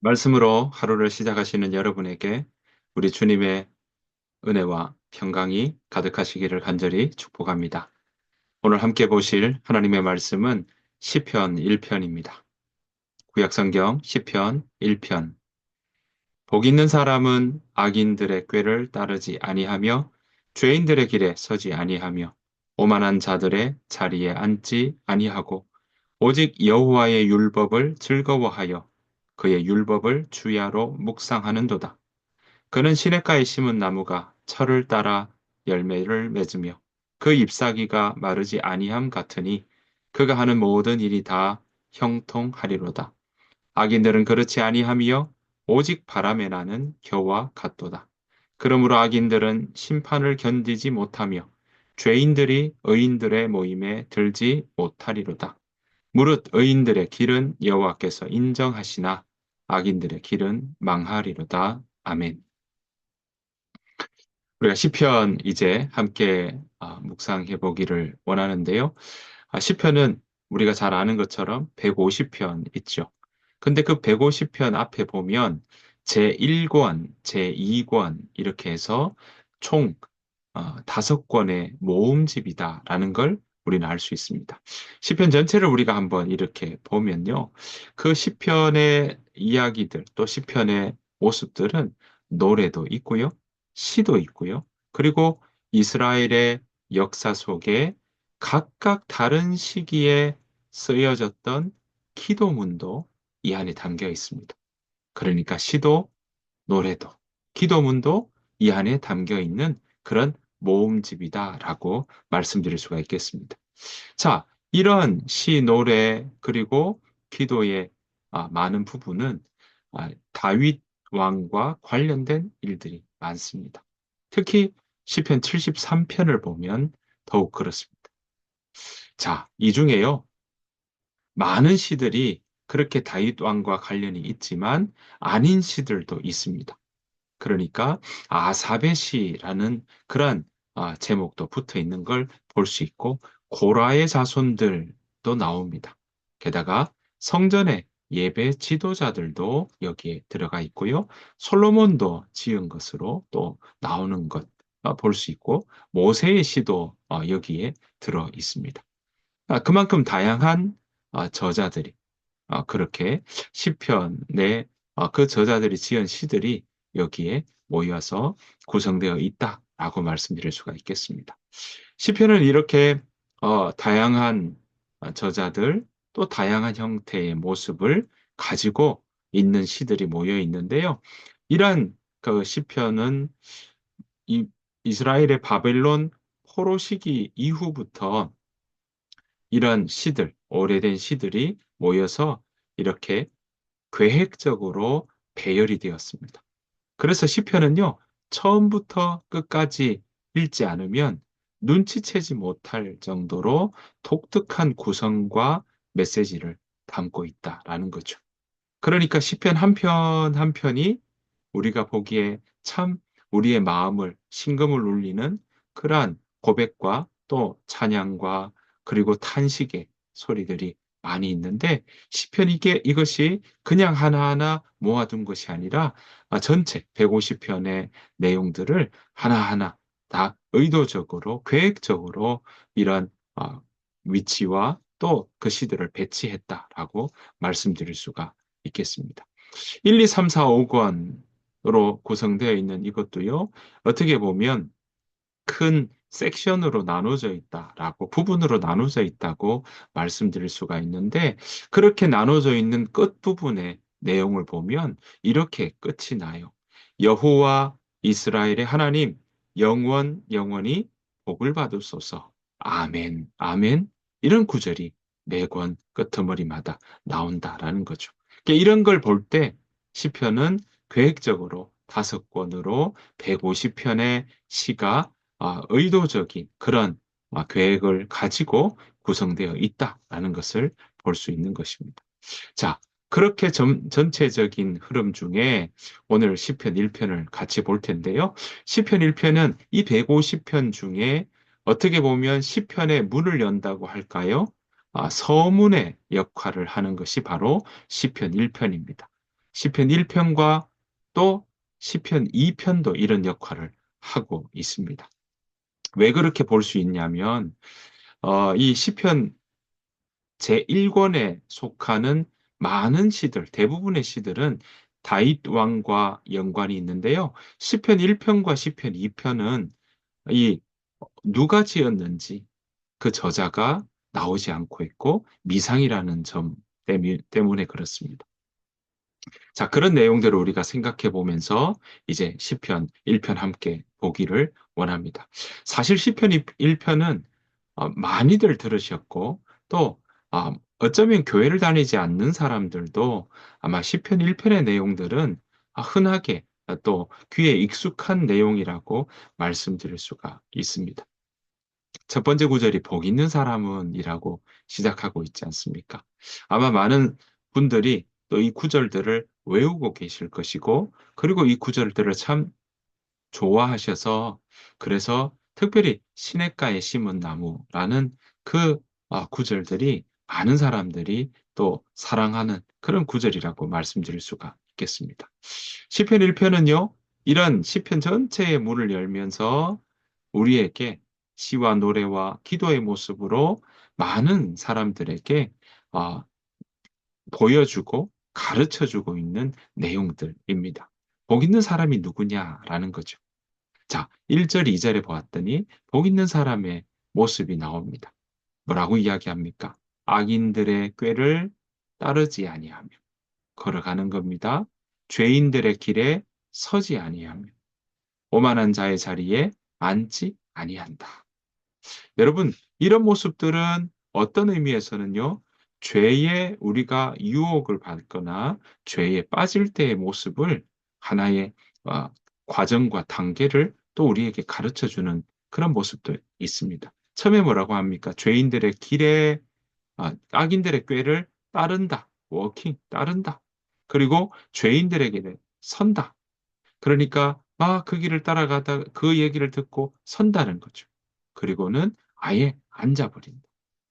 말씀으로 하루를 시작하시는 여러분에게 우리 주님의 은혜와 평강이 가득하시기를 간절히 축복합니다. 오늘 함께 보실 하나님의 말씀은 시편 1편입니다. 구약성경 시편 1편. 복 있는 사람은 악인들의 꾀를 따르지 아니하며 죄인들의 길에 서지 아니하며 오만한 자들의 자리에 앉지 아니하고 오직 여호와의 율법을 즐거워하여 그의 율법을 주야로 묵상하는도다. 그는 시냇가에 심은 나무가 철을 따라 열매를 맺으며 그 잎사귀가 마르지 아니함 같으니 그가 하는 모든 일이 다 형통하리로다. 악인들은 그렇지 아니하며 오직 바람에 나는 겨와 같도다. 그러므로 악인들은 심판을 견디지 못하며 죄인들이 의인들의 모임에 들지 못하리로다. 무릇 의인들의 길은 여호와께서 인정하시나 악인들의 길은 망하리로다. 아멘. 우리가 시편 이제 함께 묵상해 보기를 원하는데요. 시편은 우리가 잘 아는 것처럼 150편 있죠. 근데 그 150편 앞에 보면 제1권, 제2권 이렇게 해서 총 5권의 모음집이다라는 걸 우리는 알 수 있습니다. 시편 전체를 우리가 한번 이렇게 보면요. 그 시편의 이야기들 또 시편의 모습들은 노래도 있고요. 시도 있고요. 그리고 이스라엘의 역사 속에 각각 다른 시기에 쓰여졌던 기도문도 이 안에 담겨 있습니다. 그러니까 시도, 노래도, 기도문도 이 안에 담겨 있는 그런 모음집이다라고 말씀드릴 수가 있겠습니다. 자, 이런 시, 노래, 그리고 기도의 많은 부분은 다윗 왕과 관련된 일들이 많습니다. 특히 시편 73편을 보면 더욱 그렇습니다. 자, 이 중에요. 많은 시들이 그렇게 다윗 왕과 관련이 있지만 아닌 시들도 있습니다. 그러니까 아사베 시라는 그런 제목도 붙어 있는 걸 볼 수 있고 고라의 자손들도 나옵니다. 게다가 성전의 예배 지도자들도 여기에 들어가 있고요. 솔로몬도 지은 것으로 또 나오는 것 볼 수 있고 모세의 시도 여기에 들어 있습니다. 그만큼 다양한 저자들이 그렇게 시편의 그 저자들이 지은 시들이 여기에 모여서 구성되어 있다라고 말씀드릴 수가 있겠습니다. 시편은 이렇게 다양한 저자들 또 다양한 형태의 모습을 가지고 있는 시들이 모여 있는데요. 이러한 그 시편은 이 이스라엘의 바벨론 포로 시기 이후부터 이런 시들, 오래된 시들이 모여서 이렇게 계획적으로 배열이 되었습니다. 그래서 시편은요, 처음부터 끝까지 읽지 않으면 눈치채지 못할 정도로 독특한 구성과 메시지를 담고 있다라는 거죠. 그러니까 시편 한 편 한 편이 우리가 보기에 참 우리의 마음을 심금을 울리는 그러한 고백과 또 찬양과 그리고 탄식의 소리들이 많이 있는데 시편 이것이 그냥 하나하나 모아둔 것이 아니라 전체 150편의 내용들을 하나하나 다 의도적으로 계획적으로 이런 위치와 또 그 시들을 배치했다라고 말씀드릴 수가 있겠습니다. 1, 2, 3, 4, 5권으로 구성되어 있는 이것도요, 어떻게 보면 큰 섹션으로 나눠져 있다라고, 부분으로 나눠져 있다고 말씀드릴 수가 있는데, 그렇게 나눠져 있는 끝부분의 내용을 보면 이렇게 끝이 나요. 여호와 이스라엘의 하나님, 영원히 복을 받으소서. 아멘, 아멘. 이런 구절이 매권 끄트머리마다 나온다라는 거죠. 그러니까 이런 걸 볼 때 시편은 계획적으로 5권으로 150편의 시가 의도적인 그런 계획을 가지고 구성되어 있다라는 것을 볼 수 있는 것입니다. 자, 그렇게 전체적인 흐름 중에 오늘 시편 1편을 같이 볼 텐데요. 시편 1편은 이 150편 중에 어떻게 보면 시편의 문을 연다고 할까요? 서문의 역할을 하는 것이 바로 시편 1편입니다. 시편 1편과 또 시편 2편도 이런 역할을 하고 있습니다. 왜 그렇게 볼 수 있냐면 이 시편 제1권에 속하는 많은 시들, 대부분의 시들은 다윗 왕과 연관이 있는데요. 시편 1편과 시편 2편은 이 누가 지었는지 그 저자가 나오지 않고 있고 미상이라는 점 때문에 그렇습니다. 자, 그런 내용들을 우리가 생각해 보면서 이제 시편 1편 함께 보기를 원합니다. 사실 시편 1편은 많이들 들으셨고 또 어쩌면 교회를 다니지 않는 사람들도 아마 시편 1편의 내용들은 흔하게 또 귀에 익숙한 내용이라고 말씀드릴 수가 있습니다. 첫 번째 구절이 복 있는 사람은 이라고 시작하고 있지 않습니까? 아마 많은 분들이 또 이 구절들을 외우고 계실 것이고, 그리고 이 구절들을 참 좋아하셔서, 그래서 특별히 시냇가에 심은 나무라는 그 구절들이 많은 사람들이 또 사랑하는 그런 구절이라고 말씀드릴 수가 있겠습니다. 시편 1편은요, 이런 시편 전체의 문을 열면서 우리에게 시와 노래와 기도의 모습으로 많은 사람들에게 어, 보여주고 가르쳐주고 있는 내용들입니다. 복 있는 사람이 누구냐라는 거죠. 자, 1절, 2절에 보았더니 복 있는 사람의 모습이 나옵니다. 뭐라고 이야기합니까? 악인들의 꾀를 따르지 아니하며 걸어가는 겁니다. 죄인들의 길에 서지 아니하며 오만한 자의 자리에 앉지 아니한다. 여러분, 이런 모습들은 어떤 의미에서는요, 죄에 우리가 유혹을 받거나 죄에 빠질 때의 모습을 하나의 어, 과정과 단계를 또 우리에게 가르쳐 주는 그런 모습도 있습니다. 처음에 뭐라고 합니까? 죄인들의 길에, 악인들의 꾀를 따른다. 워킹, 따른다. 그리고 죄인들에게 선다. 그러니까 막 그 길을 따라가다 그 얘기를 듣고 선다는 거죠. 그리고는 아예 앉아버린다.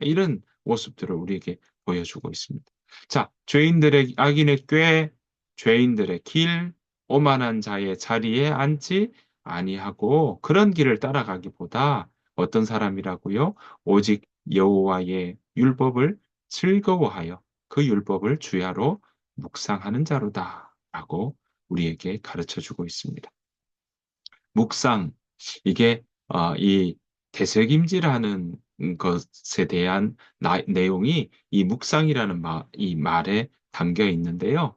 이런 모습들을 우리에게 보여주고 있습니다. 자, 죄인들의 악인의 꾀, 죄인들의 길, 오만한 자의 자리에 앉지 아니하고 그런 길을 따라가기보다 어떤 사람이라고요? 오직 여호와의 율법을 즐거워하여 그 율법을 주야로 묵상하는 자로다라고 우리에게 가르쳐 주고 있습니다. 묵상, 이게 이 되새김질하는 것에 대한 내용이 이 묵상이라는 이 말에 담겨 있는데요.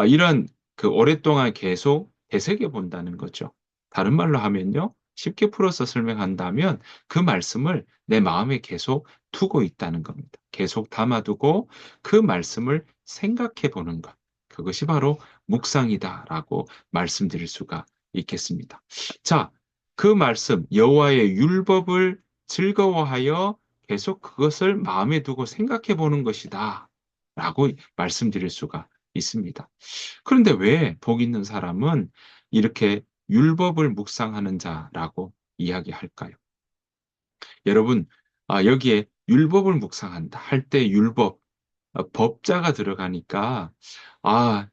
이런 그 오랫동안 계속 되새겨 본다는 거죠. 다른 말로 하면요. 쉽게 풀어서 설명한다면 그 말씀을 내 마음에 계속 두고 있다는 겁니다. 계속 담아두고 그 말씀을 생각해 보는 것. 그것이 바로 묵상이다라고 말씀드릴 수가 있겠습니다. 자, 그 말씀, 여호와의 율법을 즐거워하여 계속 그것을 마음에 두고 생각해 보는 것이다. 라고 말씀드릴 수가 있습니다. 그런데 왜 복 있는 사람은 이렇게 율법을 묵상하는 자라고 이야기할까요? 여러분, 여기에 율법을 묵상한다 할 때 율법, 법자가 들어가니까, 아,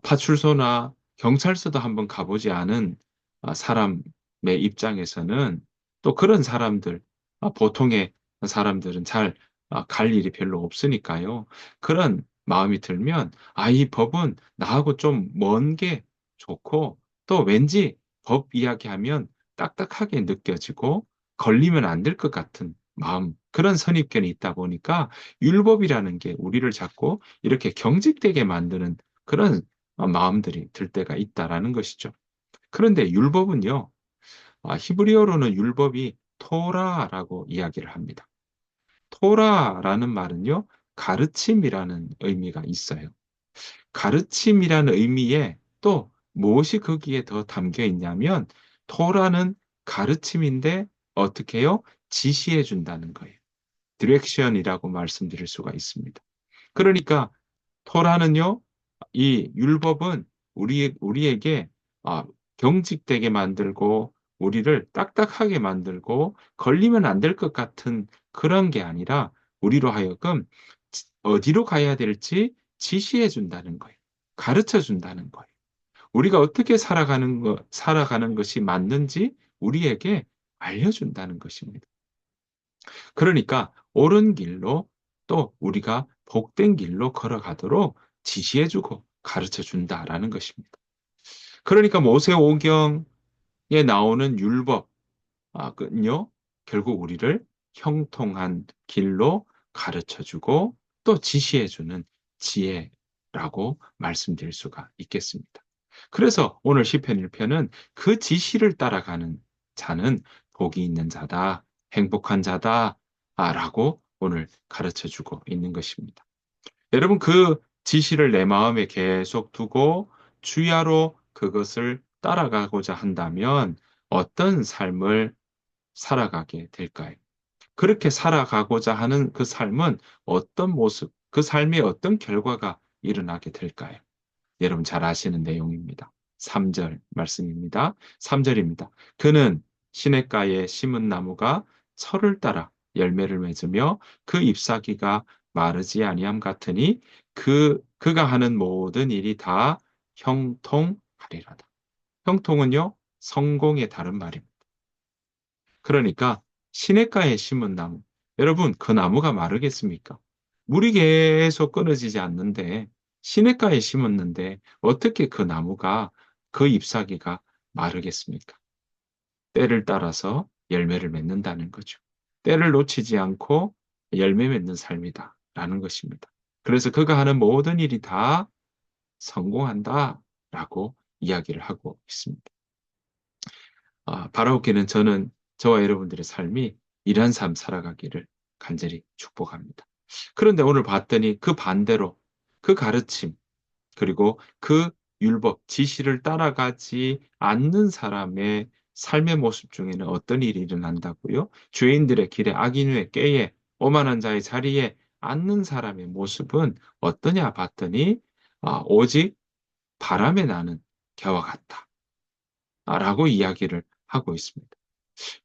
파출소나 경찰서도 한번 가보지 않은 사람의 입장에서는 또 그런 사람들, 보통의 사람들은 잘 갈 일이 별로 없으니까요. 그런 마음이 들면, 이 법은 나하고 좀 먼 게 좋고, 또 왠지 법 이야기하면 딱딱하게 느껴지고, 걸리면 안 될 것 같은 마음, 그런 선입견이 있다 보니까, 율법이라는 게 우리를 자꾸 이렇게 경직되게 만드는 그런 마음들이 들 때가 있다라는 것이죠. 그런데 율법은요, 히브리어로는 율법이 토라라고 이야기를 합니다. 토라라는 말은요, 가르침이라는 의미가 있어요. 가르침이라는 의미에 또 무엇이 거기에 더 담겨 있냐면, 토라는 가르침인데 어떻게 해요? 지시해 준다는 거예요. 디렉션이라고 말씀드릴 수가 있습니다. 그러니까 토라는요, 이 율법은 우리에게 아, 경직되게 만들고 우리를 딱딱하게 만들고 걸리면 안 될 것 같은 그런 게 아니라 우리로 하여금 어디로 가야 될지 지시해 준다는 거예요. 가르쳐 준다는 거예요. 우리가 어떻게 살아가는 것이 맞는지 우리에게 알려준다는 것입니다. 그러니까 옳은 길로 또 우리가 복된 길로 걸어가도록 지시해주고 가르쳐 준다라는 것입니다. 그러니까 모세오경에 나오는 율법은요, 결국 우리를 형통한 길로 가르쳐 주고 또 지시해 주는 지혜라고 말씀드릴 수가 있겠습니다. 그래서 오늘 시편 1편은 그 지시를 따라가는 자는 복이 있는 자다, 행복한 자다, 라고 오늘 가르쳐 주고 있는 것입니다. 여러분, 그 지시를 내 마음에 계속 두고 주야로 그것을 따라가고자 한다면 어떤 삶을 살아가게 될까요? 그렇게 살아가고자 하는 그 삶은 어떤 모습, 그 삶에 어떤 결과가 일어나게 될까요? 여러분 잘 아시는 내용입니다. 3절 말씀입니다. 3절입니다. 그는 시냇가에 심은 나무가 철을 따라 열매를 맺으며 그 잎사귀가 마르지 아니함 같으니 그가 하는 모든 일이 다 형통하리라다. 형통은요, 성공의 다른 말입니다. 그러니까 시냇가에 심은 나무. 여러분, 그 나무가 마르겠습니까? 물이 계속 끊어지지 않는데 시냇가에 심었는데 어떻게 그 나무가 그 잎사귀가 마르겠습니까? 때를 따라서 열매를 맺는다는 거죠. 때를 놓치지 않고 열매 맺는 삶이다라는 것입니다. 그래서 그가 하는 모든 일이 다 성공한다라고 이야기를 하고 있습니다. 바라옵기는 저는 저와 여러분들의 삶이 이러한 삶 살아가기를 간절히 축복합니다. 그런데 오늘 봤더니 그 반대로 그 가르침, 그리고 그 율법, 지시를 따라가지 않는 사람의 삶의 모습 중에는 어떤 일이 일어난다고요? 죄인들의 길에 악인의 꾀에 오만한 자의 자리에 앉는 사람의 모습은 어떠냐 봤더니 오직 바람에 나는 겨와 같다. 라고 이야기를 하고 있습니다.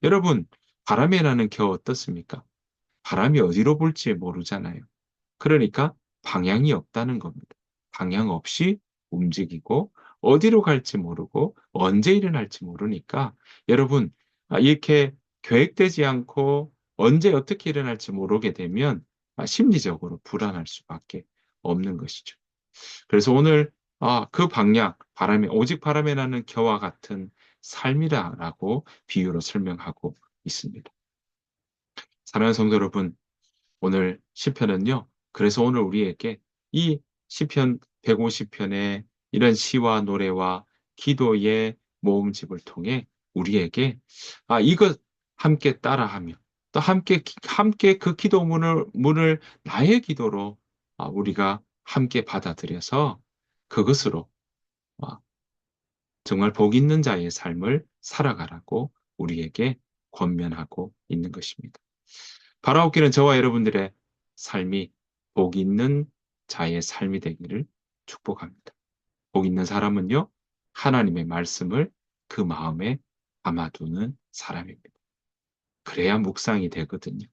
여러분, 바람에 나는 겨 어떻습니까? 바람이 어디로 불지 모르잖아요. 그러니까 방향이 없다는 겁니다. 방향 없이 움직이고 어디로 갈지 모르고 언제 일어날지 모르니까 여러분, 이렇게 계획되지 않고 언제 어떻게 일어날지 모르게 되면 심리적으로 불안할 수밖에 없는 것이죠. 그래서 오늘 그 방향, 오직 바람에 나는 겨와 같은 삶이라고 비유로 설명하고 있습니다. 사랑하는 성도 여러분, 오늘 시편은요. 그래서 오늘 우리에게 이 시편 150편의 이런 시와 노래와 기도의 모음집을 통해 우리에게 이것 함께 따라하며 또 함께 그 기도문을 나의 기도로 우리가 함께 받아들여서 그것으로 아, 정말 복 있는 자의 삶을 살아가라고 우리에게 권면하고 있는 것입니다. 바라옵기는 저와 여러분들의 삶이 복 있는 자의 삶이 되기를 축복합니다. 복 있는 사람은요, 하나님의 말씀을 그 마음에 담아두는 사람입니다. 그래야 묵상이 되거든요.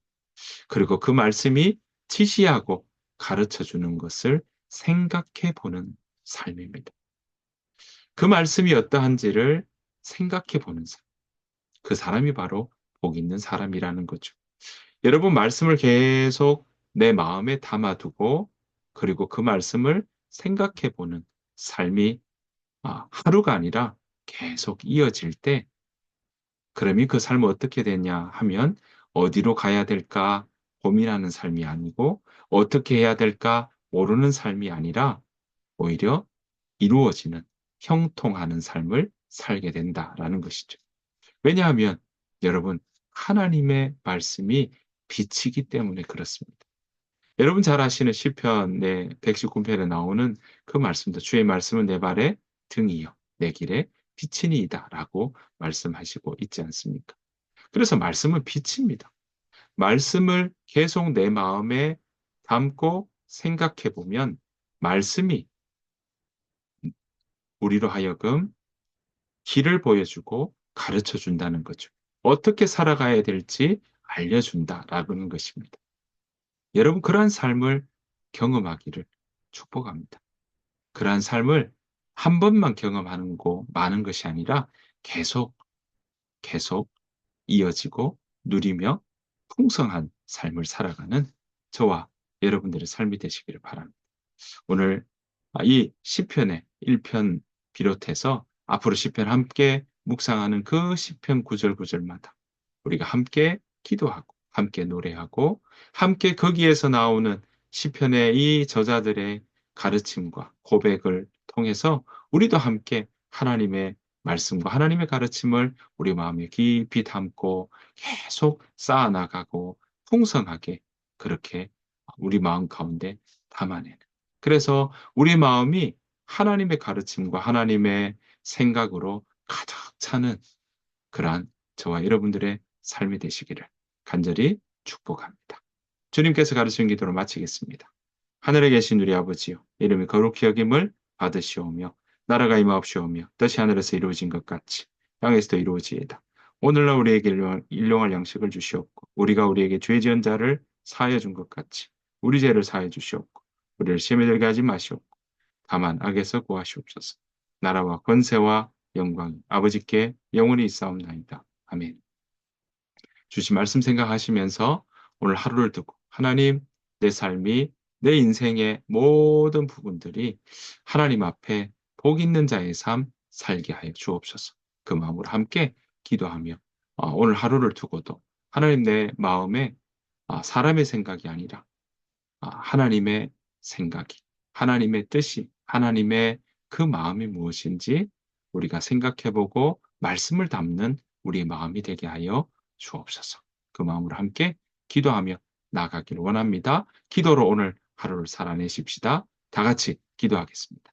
그리고 그 말씀이 지시하고 가르쳐 주는 것을 생각해 보는 삶입니다. 그 말씀이 어떠한지를 생각해 보는 삶. 그 사람이 바로 복 있는 사람이라는 거죠. 여러분 말씀을 계속 내 마음에 담아두고 그리고 그 말씀을 생각해 보는 삶이 하루가 아니라 계속 이어질 때 그러면 그 삶은 어떻게 되냐 하면 어디로 가야 될까 고민하는 삶이 아니고 어떻게 해야 될까 모르는 삶이 아니라 오히려 이루어지는 형통하는 삶을 살게 된다라는 것이죠. 왜냐하면 여러분 하나님의 말씀이 빛이기 때문에 그렇습니다. 여러분 잘 아시는 시편의 119편에 나오는 그 말씀도 주의 말씀은 내 발의 등이요 내 길의 빛이니이다라고 말씀하시고 있지 않습니까? 그래서 말씀은 빛입니다. 말씀을 계속 내 마음에 담고 생각해 보면 말씀이 우리로 하여금 길을 보여주고 가르쳐 준다는 거죠. 어떻게 살아가야 될지 알려준다라는 것입니다. 여러분, 그러한 삶을 경험하기를 축복합니다. 그러한 삶을 한 번만 경험하는 거 많은 것이 아니라 계속 계속 이어지고 누리며 풍성한 삶을 살아가는 저와 여러분들의 삶이 되시기를 바랍니다. 오늘 이 시편의 1편 비롯해서 앞으로 시편 함께 묵상하는 그 시편 구절 구절마다 우리가 함께 기도하고 함께 노래하고 함께 거기에서 나오는 시편의 이 저자들의 가르침과 고백을 통해서 우리도 함께 하나님의 말씀과 하나님의 가르침을 우리 마음에 깊이 담고 계속 쌓아나가고 풍성하게 그렇게 우리 마음 가운데 담아내는. 그래서 우리 마음이 하나님의 가르침과 하나님의 생각으로 가득 차는 그러한 저와 여러분들의 삶이 되시기를 간절히 축복합니다. 주님께서 가르치신 기도를 마치겠습니다. 하늘에 계신 우리 아버지요, 이름이 거룩히 여김을 받으시오며 나라가 임하옵시오며 뜻이 하늘에서 이루어진 것 같이 땅에서도 이루어지이다. 오늘날 우리에게 일용할 양식을 주시옵고 우리가 우리에게 죄 지은 자를 사하여 준 것 같이 우리 죄를 사하여 주시옵고 우리를 시험에 들게 하지 마시옵고 다만 악에서 구하시옵소서. 나라와 권세와 영광이 아버지께 영원히 있사옵나이다. 아멘. 주신 말씀 생각하시면서 오늘 하루를 두고 하나님, 내 삶이 내 인생의 모든 부분들이 하나님 앞에 복 있는 자의 삶 살게 하여 주옵소서. 그 마음으로 함께 기도하며 오늘 하루를 두고도 하나님 내 마음에 사람의 생각이 아니라 하나님의 생각이, 하나님의 뜻이, 하나님의 그 마음이 무엇인지 우리가 생각해보고 말씀을 담는 우리의 마음이 되게 하여 주옵소서. 그 마음으로 함께 기도하며 나아가기를 원합니다. 기도로 오늘 하루를 살아내십시다. 다 같이 기도하겠습니다.